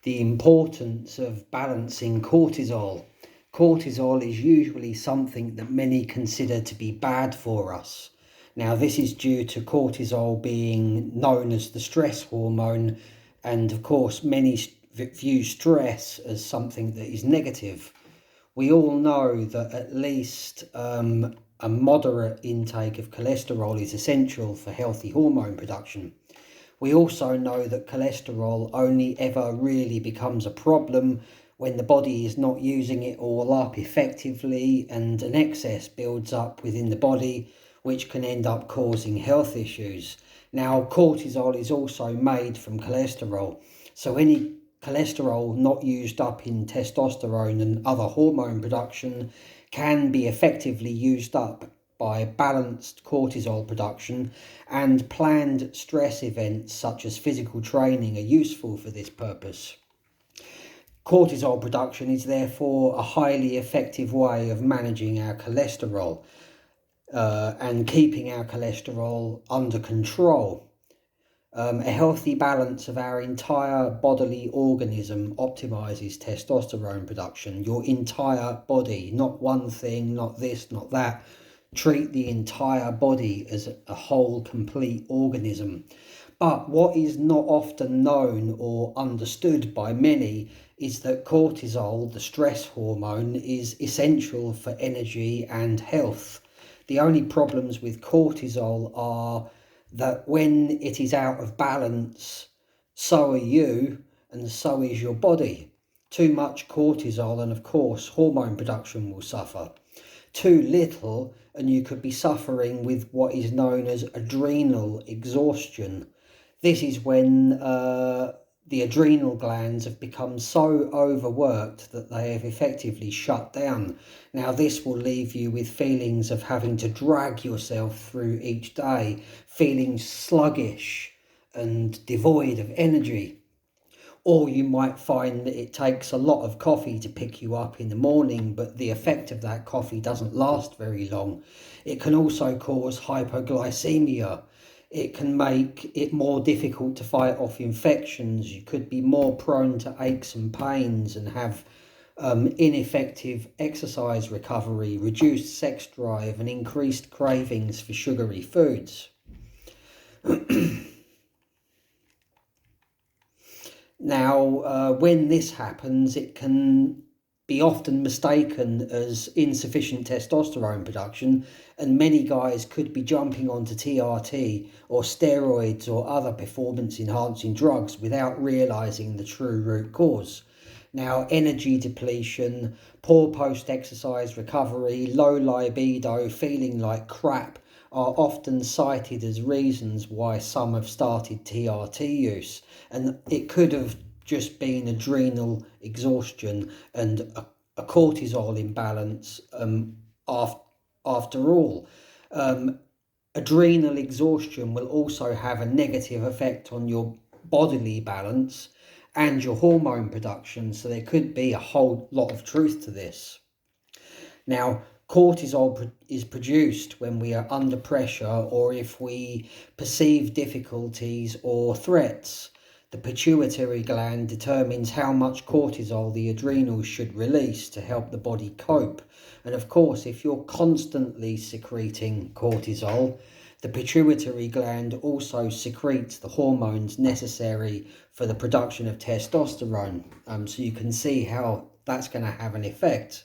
the importance of balancing cortisol. Cortisol is usually something that many consider to be bad for us. Now, this is due to cortisol being known as the stress hormone, and of course, many view stress as something that is negative. We all know that at least a moderate intake of cholesterol is essential for healthy hormone production. We also know that cholesterol only ever really becomes a problem when the body is not using it all up effectively, and an excess builds up within the body, which can end up causing health issues. Now, cortisol is also made from cholesterol, so any cholesterol not used up in testosterone and other hormone production can be effectively used up by balanced cortisol production, and planned stress events such as physical training are useful for this purpose. Cortisol production is therefore a highly effective way of managing our cholesterol and keeping our cholesterol under control. A healthy balance of our entire bodily organism optimizes testosterone production. Your entire body, not one thing, not this, not that. Treat the entire body as a whole, complete organism. But what is not often known or understood by many is that cortisol, the stress hormone, is essential for energy and health. The only problems with cortisol are that when it is out of balance, so are you and so is your body. Too much cortisol and of course hormone production will suffer. Too little and you could be suffering with what is known as adrenal exhaustion. This is when the adrenal glands have become so overworked that they have effectively shut down. Now, this will leave you with feelings of having to drag yourself through each day, feeling sluggish and devoid of energy. Or you might find that it takes a lot of coffee to pick you up in the morning, but the effect of that coffee doesn't last very long. It can also cause hypoglycemia. It can make it more difficult to fight off infections. You could be more prone to aches and pains and have ineffective exercise recovery, reduced sex drive, and increased cravings for sugary foods. Now, when this happens, it can be often mistaken as insufficient testosterone production, and many guys could be jumping onto TRT or steroids or other performance-enhancing drugs without realising the true root cause. Now, energy depletion, poor post-exercise recovery, low libido, feeling like crap are often cited as reasons why some have started TRT use, and it could have just been adrenal exhaustion and a cortisol imbalance after all. Adrenal exhaustion will also have a negative effect on your bodily balance and your hormone production, so there could be a whole lot of truth to this. Now, cortisol is produced when we are under pressure or if we perceive difficulties or threats. The pituitary gland determines how much cortisol the adrenals should release to help the body cope. And of course, if you're constantly secreting cortisol, the pituitary gland also secretes the hormones necessary for the production of testosterone. So you can see how that's going to have an effect.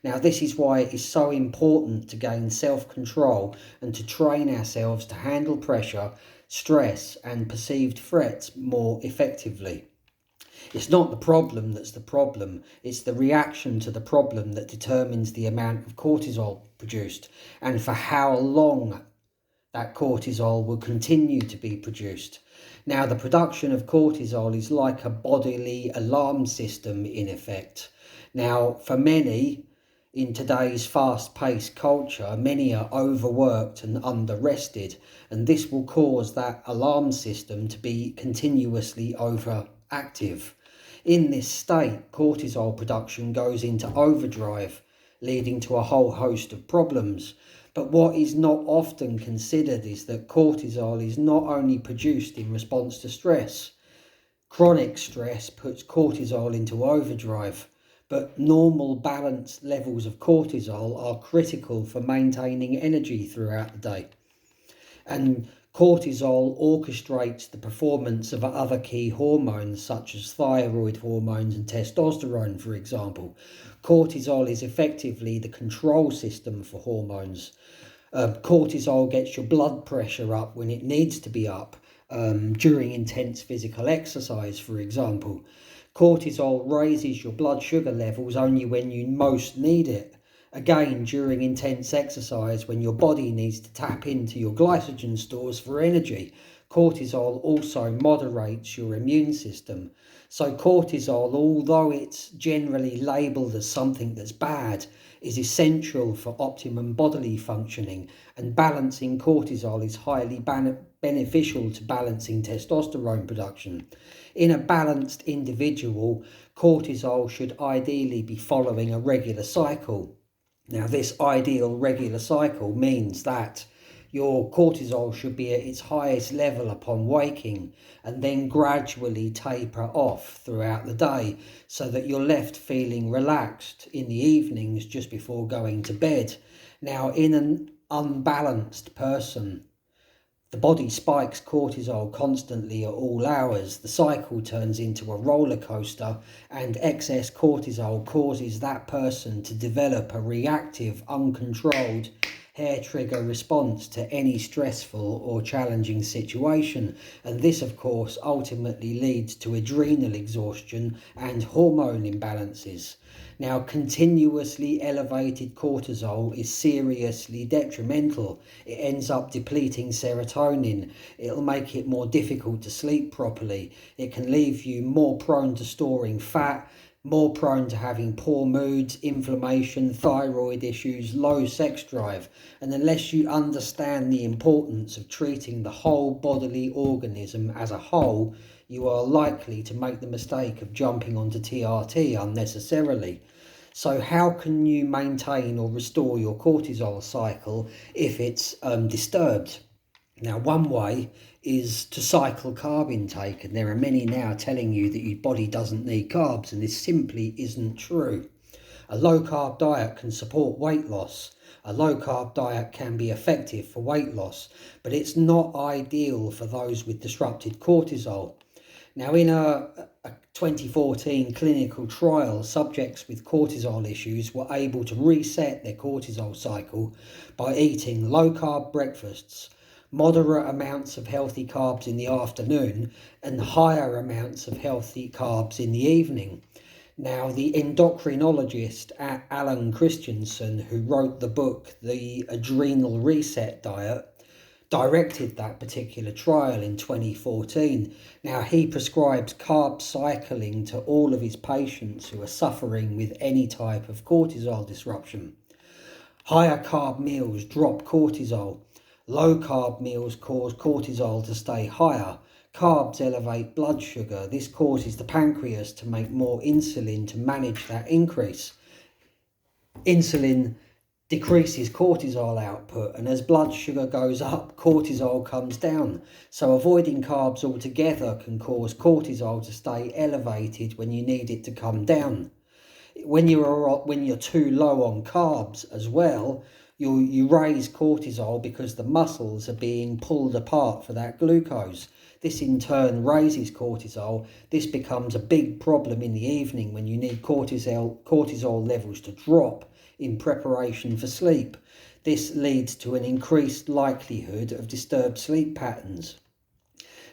Now, this is why it is so important to gain self-control and to train ourselves to handle pressure, stress, and perceived threats more effectively. It's not the problem that's the problem, it's the reaction to the problem that determines the amount of cortisol produced and for how long that cortisol will continue to be produced. Now, the production of cortisol is like a bodily alarm system in effect. Now, for many, in today's fast-paced culture, many are overworked and under-rested, and this will cause that alarm system to be continuously overactive. In this state, cortisol production goes into overdrive, leading to a whole host of problems. But what is not often considered is that cortisol is not only produced in response to stress. Chronic stress puts cortisol into overdrive, but normal balanced levels of cortisol are critical for maintaining energy throughout the day. And cortisol orchestrates the performance of other key hormones such as thyroid hormones and testosterone, for example. Cortisol is effectively the control system for hormones. Cortisol gets your blood pressure up when it needs to be up, during intense physical exercise, for example. Cortisol raises your blood sugar levels only when you most need it. Again, during intense exercise, when your body needs to tap into your glycogen stores for energy. Cortisol also moderates your immune system. So cortisol, although it's generally labelled as something that's bad, is essential for optimum bodily functioning, and balancing cortisol is highly beneficial to balancing testosterone production. In a balanced individual, cortisol should ideally be following a regular cycle. Now, this ideal regular cycle means that your cortisol should be at its highest level upon waking and then gradually taper off throughout the day so that you're left feeling relaxed in the evenings just before going to bed. Now, in an unbalanced person, the body spikes cortisol constantly at all hours. The cycle turns into a roller coaster, and excess cortisol causes that person to develop a reactive, uncontrolled hair trigger response to any stressful or challenging situation. And this, of course, ultimately leads to adrenal exhaustion and hormone imbalances. Now, continuously elevated cortisol is seriously detrimental. It ends up depleting serotonin. It'll make it more difficult to sleep properly. It can leave you more prone to storing fat, more prone to having poor moods, inflammation, thyroid issues, low sex drive. And unless you understand the importance of treating the whole bodily organism as a whole, you are likely to make the mistake of jumping onto TRT unnecessarily. So how can you maintain or restore your cortisol cycle if it's disturbed? Now, one way is to cycle carb intake, and there are many now telling you that your body doesn't need carbs, and this simply isn't true. A low carb diet can support weight loss. A low carb diet can be effective for weight loss, but it's not ideal for those with disrupted cortisol. Now, in a 2014 clinical trial, subjects with cortisol issues were able to reset their cortisol cycle by eating low-carb breakfasts, moderate amounts of healthy carbs in the afternoon, and higher amounts of healthy carbs in the evening. Now, the endocrinologist Alan Christensen, who wrote the book The Adrenal Reset Diet, directed that particular trial in 2014. Now, he prescribes carb cycling to all of his patients who are suffering with any type of cortisol disruption. Higher carb meals drop cortisol. Low carb meals cause cortisol to stay higher. Carbs elevate blood sugar. This causes the pancreas to make more insulin to manage that increase. Insulin decreases cortisol output, and as blood sugar goes up, cortisol comes down. So avoiding carbs altogether can cause cortisol to stay elevated when you need it to come down. When you're too low on carbs as well, you raise cortisol because the muscles are being pulled apart for that glucose. This in turn raises cortisol. This becomes a big problem in the evening when you need cortisol levels to drop in preparation for sleep. This leads to an increased likelihood of disturbed sleep patterns.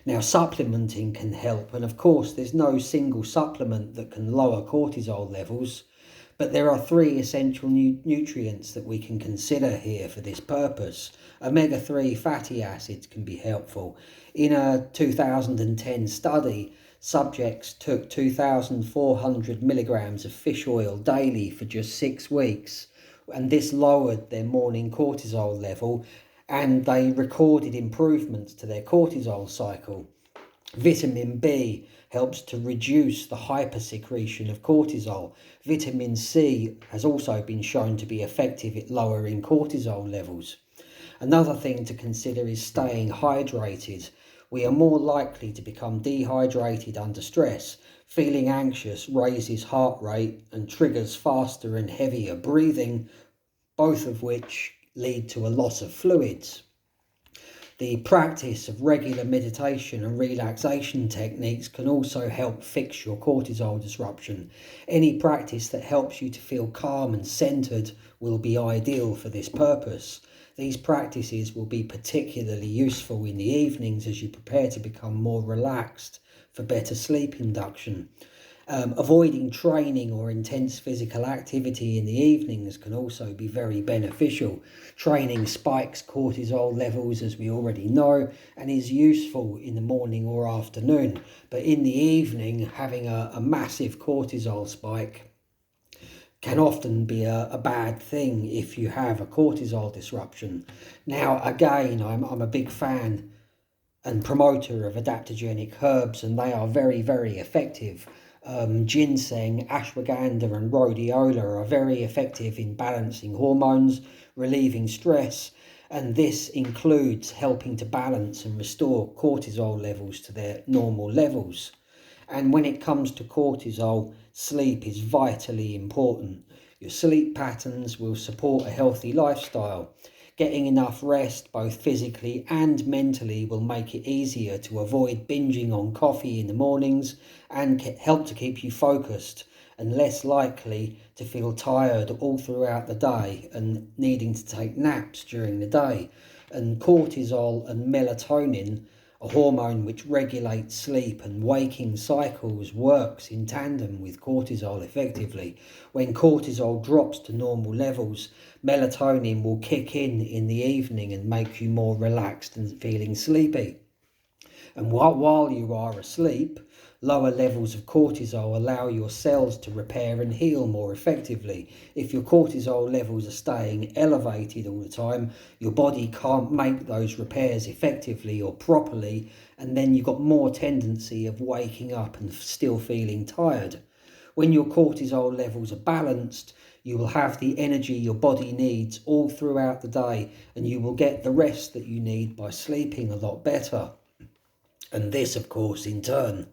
Now, supplementing can help, and of course there's no single supplement that can lower cortisol levels, but there are three essential nutrients that we can consider here for this purpose. Omega-3 fatty acids can be helpful. In a 2010 study, subjects took 2,400 milligrams of fish oil daily for just 6 weeks, and this lowered their morning cortisol level, and they recorded improvements to their cortisol cycle. Vitamin B helps to reduce the hypersecretion of cortisol. Vitamin C has also been shown to be effective at lowering cortisol levels. Another thing to consider is staying hydrated. We are more likely to become dehydrated under stress. Feeling anxious raises heart rate and triggers faster and heavier breathing, both of which lead to a loss of fluids. The practice of regular meditation and relaxation techniques can also help fix your cortisol disruption. Any practice that helps you to feel calm and centered will be ideal for this purpose. These practices will be particularly useful in the evenings as you prepare to become more relaxed for better sleep induction. Avoiding training or intense physical activity in the evenings can also be very beneficial. Training spikes cortisol levels, as we already know, and is useful in the morning or afternoon. But in the evening, having a massive cortisol spike can often be a bad thing if you have a cortisol disruption. Now, again, I'm a big fan and promoter of adaptogenic herbs, and they are very, very effective. Ginseng, ashwagandha and rhodiola are very effective in balancing hormones, relieving stress, and this includes helping to balance and restore cortisol levels to their normal levels. And when it comes to cortisol, sleep is vitally important. Your sleep patterns will support a healthy lifestyle. Getting enough rest, both physically and mentally, will make it easier to avoid binging on coffee in the mornings and help to keep you focused and less likely to feel tired all throughout the day and needing to take naps during the day. And cortisol and melatonin, a hormone which regulates sleep and waking cycles, works in tandem with cortisol effectively. When cortisol drops to normal levels, melatonin will kick in the evening and make you more relaxed and feeling sleepy. And while you are asleep, lower levels of cortisol allow your cells to repair and heal more effectively. If your cortisol levels are staying elevated all the time, your body can't make those repairs effectively or properly, and then you've got more tendency of waking up and still feeling tired. When your cortisol levels are balanced, you will have the energy your body needs all throughout the day, and you will get the rest that you need by sleeping a lot better. And this, of course, in turn,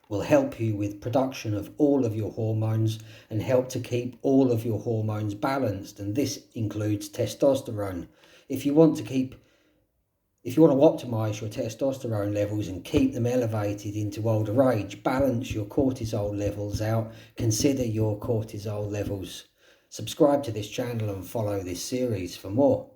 will help you with production of all of your hormones and help to keep all of your hormones balanced. And this includes testosterone. If you want to optimize your testosterone levels and keep them elevated into older age, balance your cortisol levels out, consider your cortisol levels. Subscribe to this channel and follow this series for more.